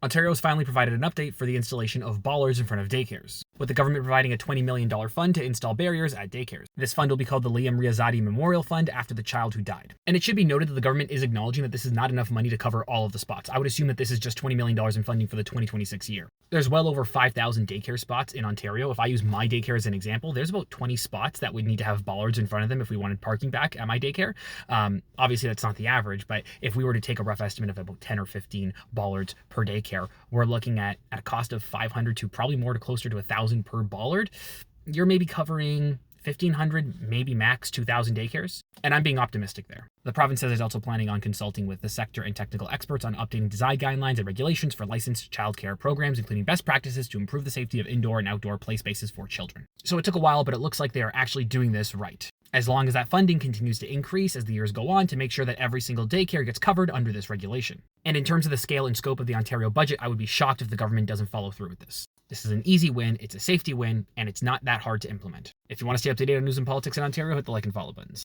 Ontario has finally provided an update for the installation of bollards in front of daycares, with the government providing a $20 million fund to install barriers at daycares. This fund will be called the Liam Riazadi Memorial Fund after the child who died. And it should be noted that the government is acknowledging that this is not enough money to cover all of the spots. I would assume that this is just $20 million in funding for the 2026 year. There's well over 5,000 daycare spots in Ontario. If I use my daycare as an example, there's about 20 spots that would need to have bollards in front of them if we wanted parking back at my daycare. Obviously, that's not the average, but if we were to take a rough estimate of about 10 or 15 bollards per daycare, we're looking at a cost of $500 to probably more to closer to $1,000 per bollard. You're maybe covering 1,500, maybe max 2,000 daycares. And I'm being optimistic there. The province says it's also planning on consulting with the sector and technical experts on updating design guidelines and regulations for licensed childcare programs, including best practices to improve the safety of indoor and outdoor play spaces for children. So it took a while, but it looks like they are actually doing this right. As long as that funding continues to increase as the years go on to make sure that every single daycare gets covered under this regulation. And in terms of the scale and scope of the Ontario budget, I would be shocked if the government doesn't follow through with this. This is an easy win, it's a safety win, and it's not that hard to implement. If you want to stay up to date on news and politics in Ontario, hit the like and follow buttons.